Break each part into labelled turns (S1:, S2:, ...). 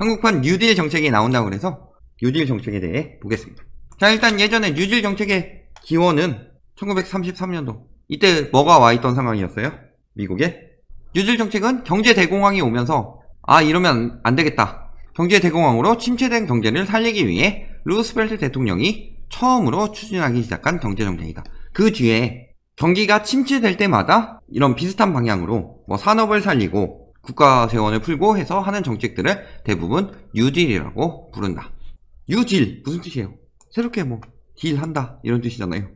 S1: 한국판 뉴딜 정책이 나온다고 그래서 뉴딜 정책에 대해 보겠습니다. 자, 일단 예전에 뉴딜 정책의 기원은 1933년도 이때 뭐가 와있던 상황이었어요? 미국에 뉴딜 정책은 경제 대공황이 오면서 이러면 안 되겠다, 경제 대공황으로 침체된 경제를 살리기 위해 루스벨트 대통령이 처음으로 추진하기 시작한 경제 정책이다. 그 뒤에 경기가 침체될 때마다 이런 비슷한 방향으로 뭐 산업을 살리고 국가 재원을 풀고 해서 하는 정책들을 대부분 뉴딜이라고 부른다. 뉴딜 무슨 뜻이에요? 새롭게 뭐 딜한다 이런 뜻이잖아요.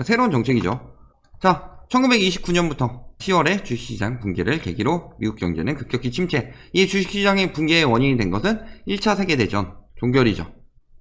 S1: 새로운 정책이죠. 자, 1929년부터 10월에 주식시장 붕괴를 계기로 미국 경제는 급격히 침체. 이 주식시장의 붕괴의 원인이 된 것은 1차 세계대전 종결이죠.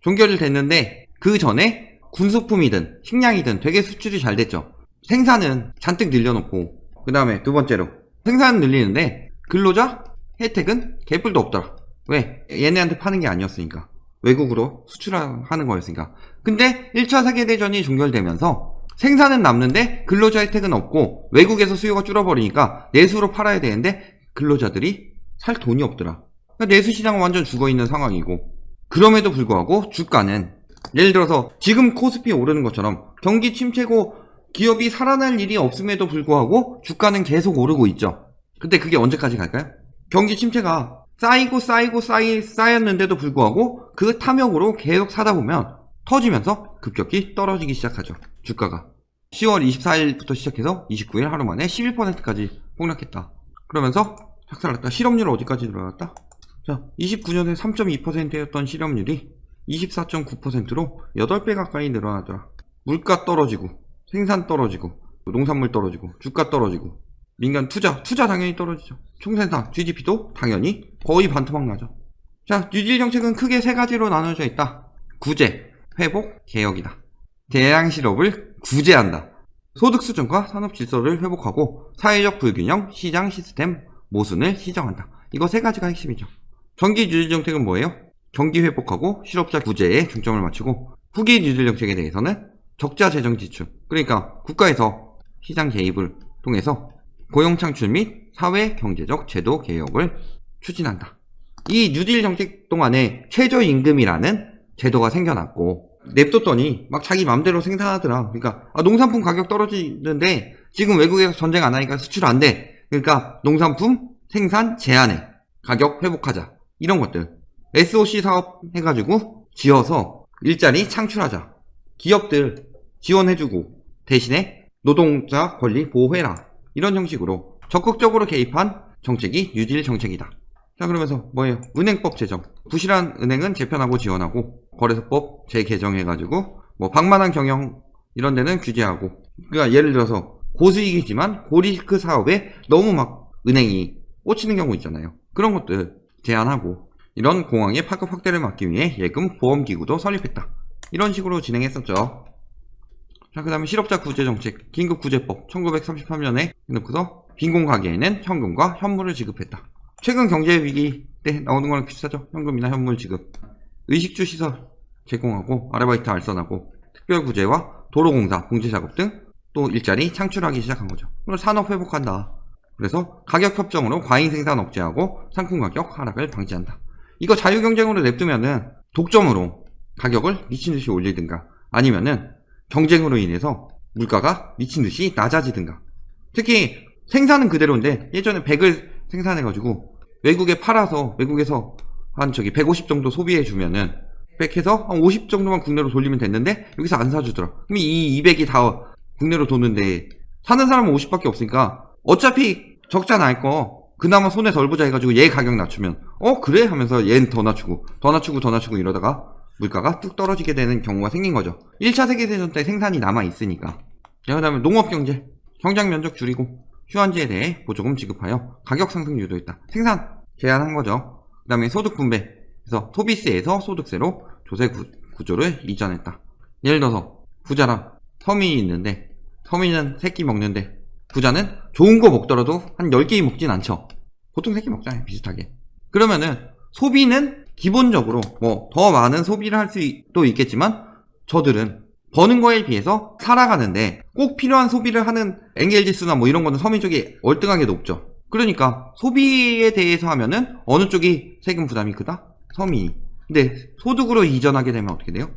S1: 종결이 됐는데 그 전에 군수품이든 식량이든 되게 수출이 잘 됐죠. 생산은 잔뜩 늘려놓고, 그 다음에 두 번째로 생산은 늘리는데 근로자 혜택은 개뿔도 없더라. 왜? 얘네한테 파는 게 아니었으니까. 외국으로 수출하는 거였으니까. 근데 1차 세계대전이 종결되면서 생산은 남는데 근로자 혜택은 없고 외국에서 수요가 줄어버리니까 내수로 팔아야 되는데 근로자들이 살 돈이 없더라. 그러니까 내수 시장은 완전 죽어있는 상황이고, 그럼에도 불구하고 주가는 예를 들어서 지금 코스피 오르는 것처럼 경기 침체고 기업이 살아날 일이 없음에도 불구하고 주가는 계속 오르고 있죠. 근데 그게 언제까지 갈까요? 경기 침체가 쌓였는데도 불구하고 그 탐욕으로 계속 사다 보면 터지면서 급격히 떨어지기 시작하죠. 주가가 10월 24일부터 시작해서 29일 하루 만에 11%까지 폭락했다. 그러면서 착살났다. 실업률 어디까지 늘어났다? 자, 29년에 3.2%였던 실업률이 24.9%로 8배 가까이 늘어나더라. 물가 떨어지고, 생산 떨어지고, 농산물 떨어지고, 주가 떨어지고, 민간 투자 당연히 떨어지죠. 총생산, GDP도 당연히 거의 반토막 나죠. 자, 뉴딜 정책은 크게 세 가지로 나눠져 있다. 구제, 회복, 개혁이다. 대량 실업을 구제한다. 소득 수준과 산업 질서를 회복하고 사회적 불균형, 시장 시스템 모순을 시정한다. 이거 세 가지가 핵심이죠. 전기 뉴딜 정책은 뭐예요? 경기 회복하고 실업자 구제에 중점을 맞추고, 후기 뉴딜 정책에 대해서는 적자 재정 지출, 그러니까 국가에서 시장 개입을 통해서 고용 창출 및 사회 경제적 제도 개혁을 추진한다. 이 뉴딜 정책 동안에 최저임금이라는 제도가 생겨났고, 냅뒀더니 막 자기 맘대로 생산하더라. 그러니까 농산품 가격 떨어지는데 지금 외국에서 전쟁 안 하니까 수출 안 돼. 그러니까 농산품 생산 제한해, 가격 회복하자, 이런 것들. SOC 사업 해가지고 지어서 일자리 창출하자, 기업들 지원해주고 대신에 노동자 권리 보호해라, 이런 형식으로 적극적으로 개입한 정책이 뉴딜 정책이다. 자, 그러면서 뭐예요? 은행법 제정. 부실한 은행은 재편하고 지원하고, 거래소법 재개정해가지고 뭐 방만한 경영 이런 데는 규제하고, 그러니까 예를 들어서 고수익이지만 고리스크 사업에 너무 막 은행이 꽂히는 경우 있잖아요. 그런 것들 제한하고, 이런 공황의 파급 확대를 막기 위해 예금 보험기구도 설립했다. 이런 식으로 진행했었죠. 자, 그 다음에 실업자 구제 정책, 긴급구제법 1933년에 해놓고서 빈곤가게에는 현금과 현물을 지급했다. 최근 경제위기 때 나오는 거랑 비슷하죠. 현금이나 현물 지급. 의식주 시설 제공하고 아르바이트 알선하고 특별구제와 도로공사, 봉지작업 등 또 일자리 창출하기 시작한 거죠. 그리고 산업 회복한다. 그래서 가격협정으로 과잉 생산 억제하고 상품 가격 하락을 방지한다. 이거 자유경쟁으로 냅두면은 독점으로 가격을 미친듯이 올리든가, 아니면은 경쟁으로 인해서 물가가 미친듯이 낮아지든가. 특히 생산은 그대로인데 예전에 100을 생산해가지고 외국에 팔아서 외국에서 한 150 정도 소비해주면은 100해서 한 50 정도만 국내로 돌리면 됐는데 여기서 안 사주더라. 그럼 이 200이 다 국내로 도는데 사는 사람은 50밖에 없으니까 어차피 적자 날 거 그나마 손에 덜 보자 해가지고 얘 가격 낮추면 그래? 하면서 얘는 더 낮추고 이러다가 물가가 뚝 떨어지게 되는 경우가 생긴 거죠. 1차 세계대전 때 생산이 남아있으니까. 그 다음에 농업경제, 성장 면적 줄이고 휴환지에 대해 보조금 지급하여 가격 상승 유도했다. 생산 제한한 거죠. 그 다음에 소득 분배, 그래서 소비세에서 소득세로 조세 구조를 이전했다. 예를 들어서 부자랑 서민이 있는데, 서민은 새끼 먹는데 부자는 좋은 거 먹더라도 한 10개 먹진 않죠. 보통 새끼 먹잖아요, 비슷하게. 그러면은 소비는 기본적으로 뭐 더 많은 소비를 할 수도 있겠지만 저들은 버는 거에 비해서 살아가는데 꼭 필요한 소비를 하는 엔겔지수나 뭐 이런 거는 서민 쪽이 월등하게 높죠. 그러니까 소비에 대해서 하면은 어느 쪽이 세금 부담이 크다? 서민이. 근데 소득으로 이전하게 되면 어떻게 돼요?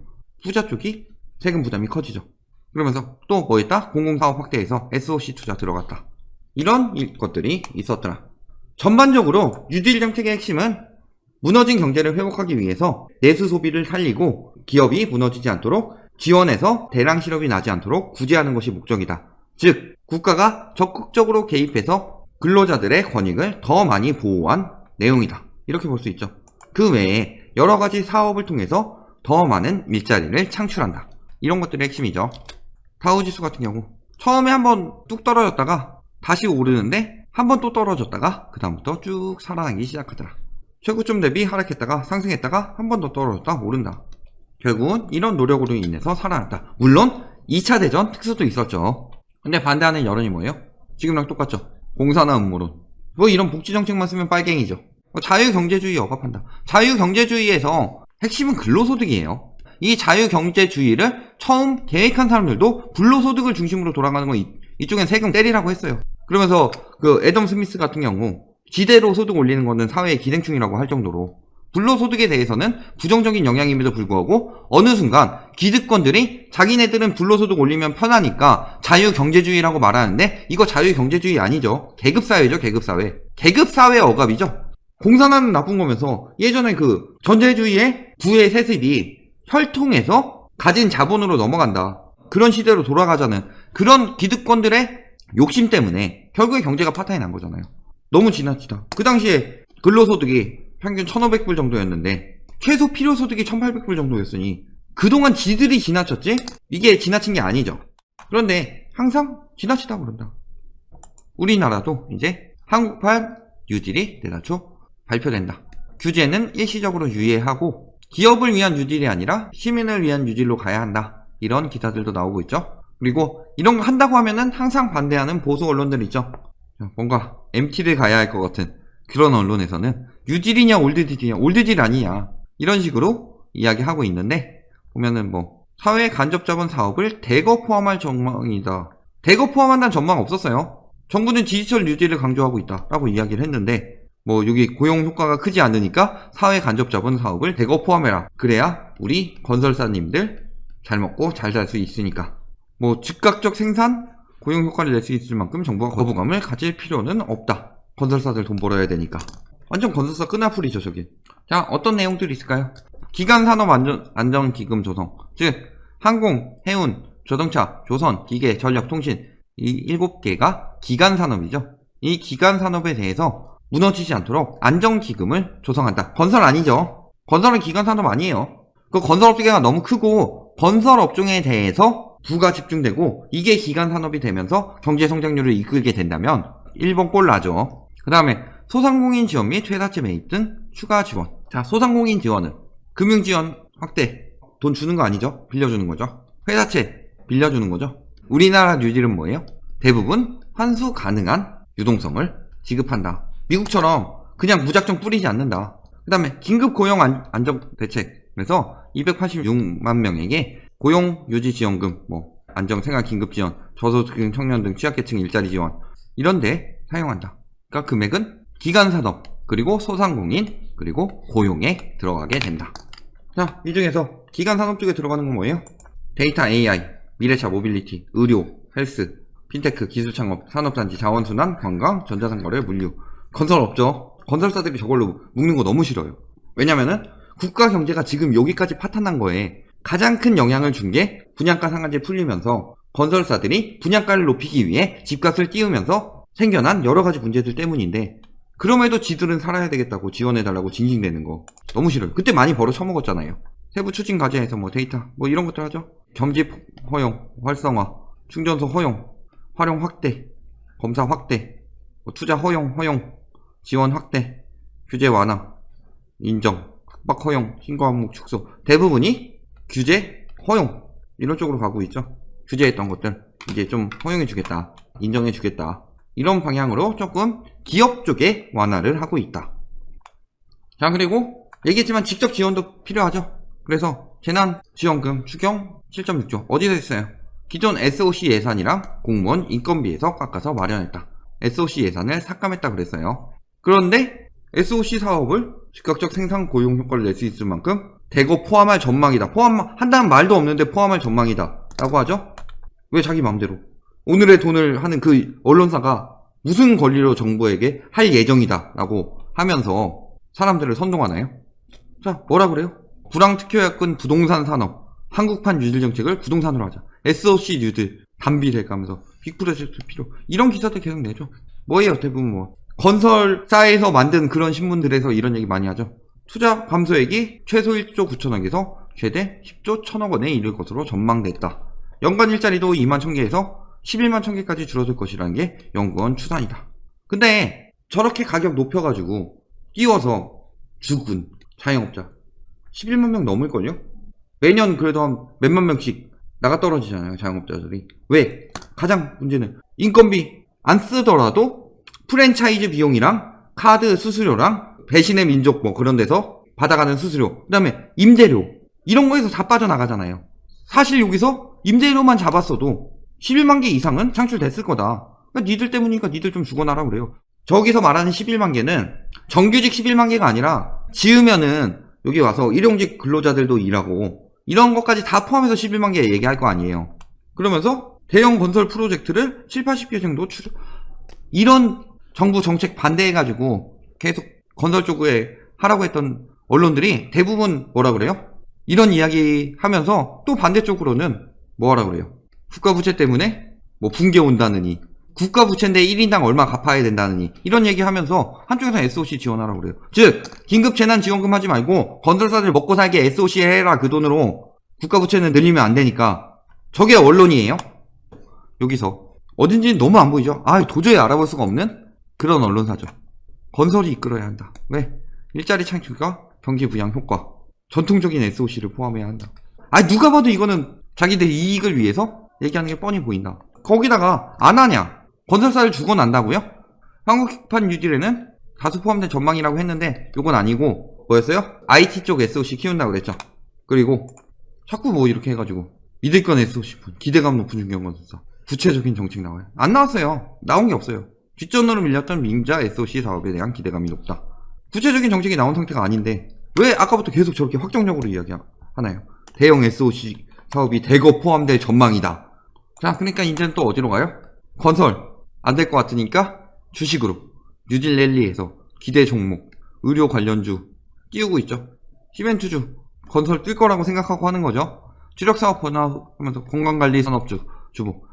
S1: 부자 쪽이 세금 부담이 커지죠. 그러면서 또 뭐 했다? 공공사업 확대해서 SOC 투자 들어갔다. 이런 것들이 있었더라. 전반적으로 뉴딜 정책의 핵심은 무너진 경제를 회복하기 위해서 내수 소비를 살리고 기업이 무너지지 않도록 지원해서 대량 실업이 나지 않도록 구제하는 것이 목적이다. 즉 국가가 적극적으로 개입해서 근로자들의 권익을 더 많이 보호한 내용이다. 이렇게 볼 수 있죠. 그 외에 여러 가지 사업을 통해서 더 많은 일자리를 창출한다. 이런 것들이 핵심이죠. 다우지수 같은 경우 처음에 한번 뚝 떨어졌다가 다시 오르는데 한번 또 떨어졌다가 그 다음부터 쭉 살아나기 시작하더라. 최고점 대비 하락했다가 상승했다가 한 번 더 떨어졌다 오른다. 결국은 이런 노력으로 인해서 살아났다. 물론 2차 대전 특수도 있었죠. 근데 반대하는 여론이 뭐예요? 지금랑 똑같죠. 공산화 음모론. 뭐 이런 복지정책만 쓰면 빨갱이죠. 자유경제주의 억압한다. 자유경제주의에서 핵심은 근로소득이에요. 이 자유경제주의를 처음 계획한 사람들도 불로소득을 중심으로 돌아가는 건 이쪽엔 세금 때리라고 했어요. 그러면서 그 애덤 스미스 같은 경우 지대로 소득 올리는 거는 사회의 기생충이라고 할 정도로 불로소득에 대해서는 부정적인 영향임에도 불구하고 어느 순간 기득권들이 자기네들은 불로소득 올리면 편하니까 자유경제주의라고 말하는데 이거 자유경제주의 아니죠. 계급사회죠. 계급사회. 계급사회 억압이죠. 공산화는 나쁜 거면서 예전에 그 전제주의의 부의 세습이 혈통에서 가진 자본으로 넘어간다. 그런 시대로 돌아가자는 그런 기득권들의 욕심 때문에 결국에 경제가 파탄이 난 거잖아요. 너무 지나치다. 그 당시에 근로소득이 평균 1,500불 정도였는데 최소 필요소득이 1,800불 정도였으니 그동안 지들이 지나쳤지? 이게 지나친 게 아니죠. 그런데 항상 지나치다고 그런다. 우리나라도 이제 한국판 뉴딜이 내다초 발표된다. 규제는 일시적으로 유예하고 기업을 위한 뉴딜이 아니라 시민을 위한 뉴딜로 가야 한다. 이런 기사들도 나오고 있죠. 그리고 이런 거 한다고 하면은 항상 반대하는 보수 언론들 있죠. 뭔가 MT를 가야 할 것 같은 그런 언론에서는 뉴딜이냐 올드딜이냐 올드딜 아니냐 이런 식으로 이야기하고 있는데 보면은 뭐 사회 간접 자본 사업을 대거 포함할 전망이다. 대거 포함한다는 전망 없었어요. 정부는 디지털 뉴딜을 강조하고 있다라고 이야기를 했는데 뭐 여기 고용 효과가 크지 않으니까 사회 간접 자본 사업을 대거 포함해라. 그래야 우리 건설사님들 잘 먹고 잘 살 수 있으니까. 뭐 즉각적 생산 고용 효과를 낼 수 있을 만큼 정부가 거부감을 가질 필요는 없다. 건설사들 돈 벌어야 되니까. 완전 건설사 끈아풀이죠 저기. 자 어떤 내용들이 있을까요? 기간산업안전기금 조성. 즉 항공, 해운, 자동차, 조선, 기계, 전력, 통신 이 7개가 기간산업이죠. 이 기간산업에 대해서 무너지지 않도록 안정기금을 조성한다. 건설 아니죠. 건설은 기간산업 아니에요. 그 건설업계가 너무 크고 건설업종에 대해서 부가 집중되고 이게 기간산업이 되면서 경제성장률을 이끌게 된다면 1번 꼴 나죠. 그 다음에 소상공인 지원 및 회사채 매입 등 추가 지원. 자, 소상공인 지원은 금융지원 확대. 돈 주는 거 아니죠? 빌려주는 거죠. 회사채 빌려주는 거죠. 우리나라 뉴딜은 뭐예요? 대부분 환수 가능한 유동성을 지급한다. 미국처럼 그냥 무작정 뿌리지 않는다. 그 다음에 긴급 고용 안정 대책. 그래서 286만 명에게 고용 유지 지원금, 뭐 안정 생활 긴급 지원, 저소득 청년 등 취약계층 일자리 지원 이런데 사용한다. 그러니까 금액은 기간산업 그리고 소상공인 그리고 고용에 들어가게 된다. 자, 이 중에서 기간산업 쪽에 들어가는 건 뭐예요? 데이터 AI, 미래차 모빌리티, 의료, 헬스, 핀테크, 기술창업, 산업단지, 자원순환, 관광, 전자상거래, 물류. 건설 없죠. 건설사들이 저걸로 묶는 거 너무 싫어요. 왜냐면은 국가 경제가 지금 여기까지 파탄난 거에 가장 큰 영향을 준 게 분양가 상한제 풀리면서 건설사들이 분양가를 높이기 위해 집값을 띄우면서 생겨난 여러 가지 문제들 때문인데 그럼에도 지들은 살아야 되겠다고 지원해달라고 징징대는 거 너무 싫어요. 그때 많이 벌어 처먹었잖아요. 세부 추진 과제에서 뭐 데이터 뭐 이런 것들 하죠. 겸집 허용, 활성화, 충전소 허용, 활용 확대, 검사 확대, 뭐 투자 허용, 지원 확대, 규제 완화, 인정, 협박 허용, 신고 항목 축소. 대부분이 규제 허용 이런 쪽으로 가고 있죠. 규제했던 것들 이제 좀 허용해주겠다, 인정해주겠다 이런 방향으로 조금 기업 쪽에 완화를 하고 있다. 자, 그리고 얘기했지만 직접 지원도 필요하죠. 그래서 재난지원금 추경 7.6조 어디서 했어요? 기존 SOC 예산이랑 공무원 인건비에서 깎아서 마련했다. SOC 예산을 삭감했다 그랬어요. 그런데 SOC 사업을 즉각적 생산 고용 효과를 낼 수 있을 만큼 대거 포함할 전망이다. 포함한다는 말도 없는데 포함할 전망이다 라고 하죠. 왜 자기 마음대로 오늘의 돈을 하는 그 언론사가 무슨 권리로 정부에게 할 예정이다 라고 하면서 사람들을 선동하나요? 자, 뭐라 그래요? 불황특효약은 부동산 산업, 한국판 뉴딜 정책을 부동산으로 하자. SOC 뉴딜, 단비례 하면서 빅프로젝트 필요. 이런 기사들 계속 내죠. 뭐예요? 대부분 뭐 건설사에서 만든 그런 신문들에서 이런 얘기 많이 하죠. 투자 감소액이 최소 1조 9천억에서 최대 10조 1천억 원에 이를 것으로 전망됐다. 연간 일자리도 2만 1000개에서 11만 1000개까지 줄어들 것이라는 게 연구원 추산이다. 근데 저렇게 가격 높여가지고 띄워서 죽은 자영업자 11만 명 넘을걸요? 매년 그래도 한 몇만 명씩 나가 떨어지잖아요, 자영업자들이. 왜? 가장 문제는 인건비 안 쓰더라도 프랜차이즈 비용이랑 카드 수수료랑 배신의 민족 뭐 그런 데서 받아가는 수수료, 그 다음에 임대료 이런 거에서 다 빠져나가잖아요. 사실 여기서 임대료만 잡았어도 11만 개 이상은 창출됐을 거다. 그러니까 니들 때문이니까 니들 좀 죽어나라 그래요. 저기서 말하는 11만 개는 정규직 11만 개가 아니라 지으면은 여기 와서 일용직 근로자들도 일하고 이런 것까지 다 포함해서 11만 개 얘기할 거 아니에요. 그러면서 대형 건설 프로젝트를 7, 80개 정도 이런 정부 정책 반대해가지고 계속 건설 쪽에 하라고 했던 언론들이 대부분 뭐라 그래요? 이런 이야기 하면서 또 반대쪽으로는 뭐하라 그래요? 국가부채 때문에 뭐 붕괴 온다느니, 국가부채인데 1인당 얼마 갚아야 된다느니 이런 얘기 하면서 한쪽에서 SOC 지원하라고 그래요. 즉 긴급재난지원금 하지 말고 건설사들 먹고 살게 SOC 해라. 그 돈으로 국가부채는 늘리면 안 되니까. 저게 언론이에요. 여기서 어딘지는 너무 안 보이죠. 도저히 알아볼 수가 없는 그런 언론사죠. 건설이 이끌어야 한다. 왜? 일자리 창출과 경기 부양 효과, 전통적인 SOC를 포함해야 한다. 누가 봐도 이거는 자기들 이익을 위해서 얘기하는 게 뻔히 보인다. 거기다가 안 하냐? 건설사를 주고 난다고요? 한국판 뉴딜에는 다수 포함된 전망이라고 했는데 요건 아니고 뭐였어요? IT 쪽 SOC 키운다고 그랬죠. 그리고 자꾸 뭐 이렇게 해가지고 믿을 건 SOC 기대감 높은 중견건설사 구체적인 정책 나와요. 안 나왔어요. 나온 게 없어요. 뒷전으로 밀렸던 민자 SOC 사업에 대한 기대감이 높다. 구체적인 정책이 나온 상태가 아닌데 왜 아까부터 계속 저렇게 확정적으로 이야기하나요? 대형 SOC 사업이 대거 포함될 전망이다. 자, 그러니까 이제는 또 어디로 가요? 건설 안 될 것 같으니까 주식으로 뉴딜랠리에서 기대 종목, 의료 관련주 띄우고 있죠. 히벤투주 건설 뜰 거라고 생각하고 하는 거죠. 주력사업 번화하면서 건강관리 산업주 주목.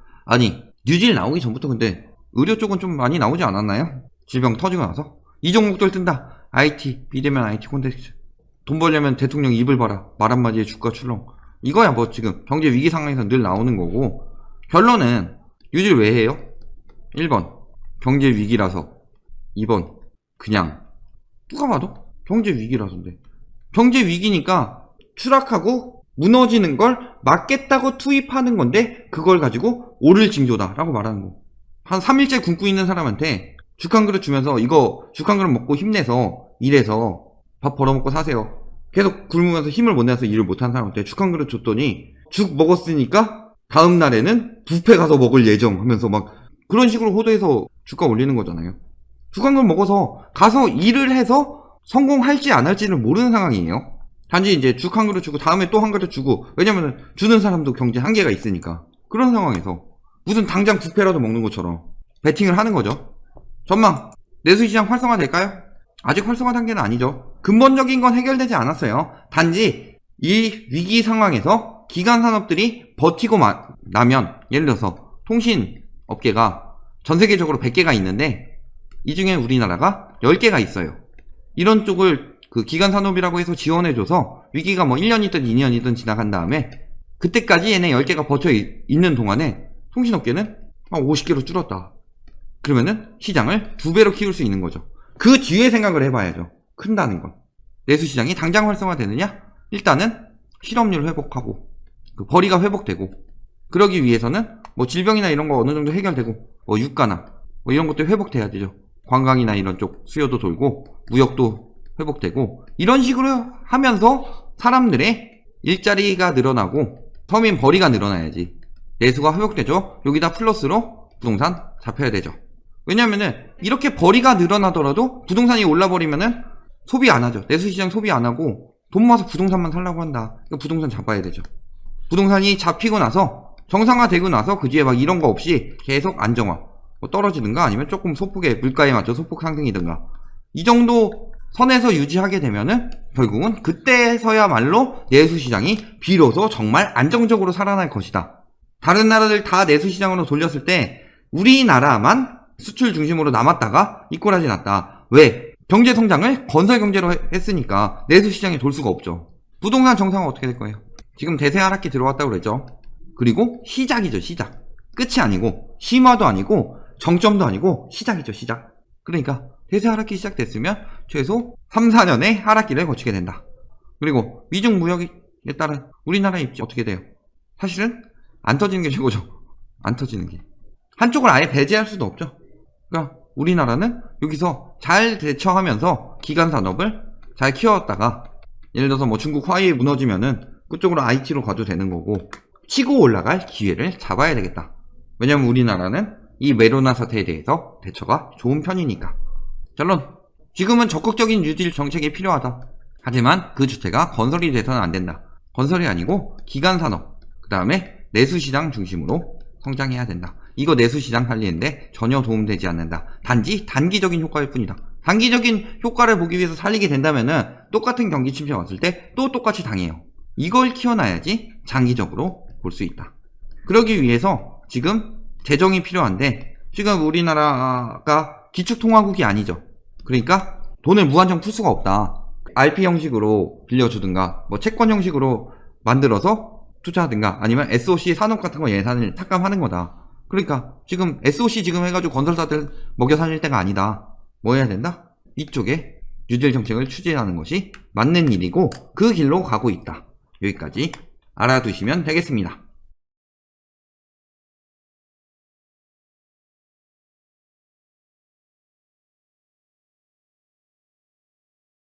S1: 뉴딜 나오기 전부터 근데 의료 쪽은 좀 많이 나오지 않았나요? 질병 터지고 나서 이 종목들 뜬다. IT 비대면 IT 콘텐츠. 돈 벌려면 대통령 입을 봐라. 말 한마디에 주가 출렁. 이거야 뭐 지금 경제 위기 상황에서 늘 나오는 거고. 결론은 뉴딜 왜 해요? 1번 경제 위기라서, 2번 그냥 누가 봐도 경제 위기라서인데, 경제 위기니까 추락하고 무너지는 걸 막겠다고 투입하는 건데 그걸 가지고 오를 징조다 라고 말하는 거. 한 3일째 굶고 있는 사람한테 죽 한 그릇 주면서 이거 죽 한 그릇 먹고 힘내서 일해서 밥 벌어먹고 사세요. 계속 굶으면서 힘을 못 내서 일을 못하는 사람한테 죽 한 그릇 줬더니 죽 먹었으니까 다음 날에는 뷔페 가서 먹을 예정 하면서 막 그런 식으로 호도해서 주가 올리는 거잖아요. 죽 한 그릇 먹어서 가서 일을 해서 성공할지 안 할지를 모르는 상황이에요. 단지 이제 죽 한 그릇 주고 다음에 또 한 그릇 주고, 왜냐면 주는 사람도 경제 한계가 있으니까. 그런 상황에서 무슨 당장 뷔페라도 먹는 것처럼 베팅을 하는 거죠. 전망 내수시장 활성화 될까요? 아직 활성화 단계는 아니죠. 근본적인 건 해결되지 않았어요. 단지 이 위기 상황에서 기간 산업들이 버티고 나면, 예를 들어서 통신 업계가 전 세계적으로 100개가 있는데 이 중에 우리나라가 10개가 있어요. 이런 쪽을 그 기간 산업이라고 해서 지원해줘서 위기가 뭐 1년이든 2년이든 지나간 다음에 그때까지 얘네 10개가 버텨 있는 동안에 통신업계는 한 50개로 줄었다. 그러면은 시장을 2배로 키울 수 있는 거죠. 그 뒤에 생각을 해봐야죠. 큰다는 건. 내수시장이 당장 활성화되느냐? 일단은 실업률 회복하고 그 벌이가 회복되고, 그러기 위해서는 뭐 질병이나 이런 거 어느 정도 해결되고, 뭐 유가나 뭐 이런 것도 회복돼야 되죠. 관광이나 이런 쪽 수요도 돌고 무역도 회복되고, 이런 식으로 하면서 사람들의 일자리가 늘어나고 서민 벌이가 늘어나야지 내수가 회복되죠. 여기다 플러스로 부동산 잡혀야 되죠. 왜냐면은 이렇게 벌이가 늘어나더라도 부동산이 올라버리면은 소비 안 하죠. 내수시장 소비 안 하고 돈 모아서 부동산만 살라고 한다. 그러니까 부동산 잡아야 되죠. 부동산이 잡히고 나서 정상화되고 나서 그 뒤에 막 이런 거 없이 계속 안정화, 뭐 떨어지든가 아니면 조금 소폭의 물가에 맞춰 소폭 상승이든가 이 정도 선에서 유지하게 되면은 결국은 그때서야말로 내수시장이 비로소 정말 안정적으로 살아날 것이다. 다른 나라들 다 내수시장으로 돌렸을 때 우리나라만 수출 중심으로 남았다가 이꼬라지 났다. 왜? 경제 성장을 건설 경제로 했으니까 내수시장이 돌 수가 없죠. 부동산 정상화 어떻게 될 거예요? 지금 대세 하락기 들어왔다고 그랬죠. 그리고 시작이죠, 시작. 끝이 아니고 심화도 아니고 정점도 아니고 시작이죠, 시작. 그러니까 대세 하락기 시작됐으면 최소 3, 4년의 하락기를 거치게 된다. 그리고 미중 무역에 따른 우리나라의 입지 어떻게 돼요? 사실은 안 터지는 게 최고죠. 안 터지는 게. 한쪽을 아예 배제할 수도 없죠. 그러니까 우리나라는 여기서 잘 대처하면서 기간 산업을 잘 키워왔다가 예를 들어서 뭐 중국 화웨이 무너지면은 그쪽으로 IT로 가도 되는 거고 치고 올라갈 기회를 잡아야 되겠다. 왜냐면 우리나라는 이 메로나 사태에 대해서 대처가 좋은 편이니까. 결론. 지금은 적극적인 뉴딜 정책이 필요하다. 하지만 그 주체가 건설이 돼서는 안 된다. 건설이 아니고 기간 산업, 그 다음에 내수시장 중심으로 성장해야 된다. 이거 내수시장 살리는데 전혀 도움되지 않는다. 단지 단기적인 효과일 뿐이다. 단기적인 효과를 보기 위해서 살리게 된다면은 똑같은 경기 침체 왔을 때 또 똑같이 당해요. 이걸 키워놔야지 장기적으로 볼 수 있다. 그러기 위해서 지금 재정이 필요한데 지금 우리나라가 기축통화국이 아니죠. 그러니까 돈을 무한정 풀 수가 없다. RP 형식으로 빌려주든가 뭐 채권 형식으로 만들어서 투자하든가 아니면 SOC 산업 같은 거 예산을 탁감하는 거다. 그러니까 지금 SOC 지금 해가지고 건설사들 먹여 살릴 때가 아니다. 뭐 해야 된다? 이쪽에 뉴딜 정책을 추진하는 것이 맞는 일이고 그 길로 가고 있다. 여기까지 알아두시면 되겠습니다.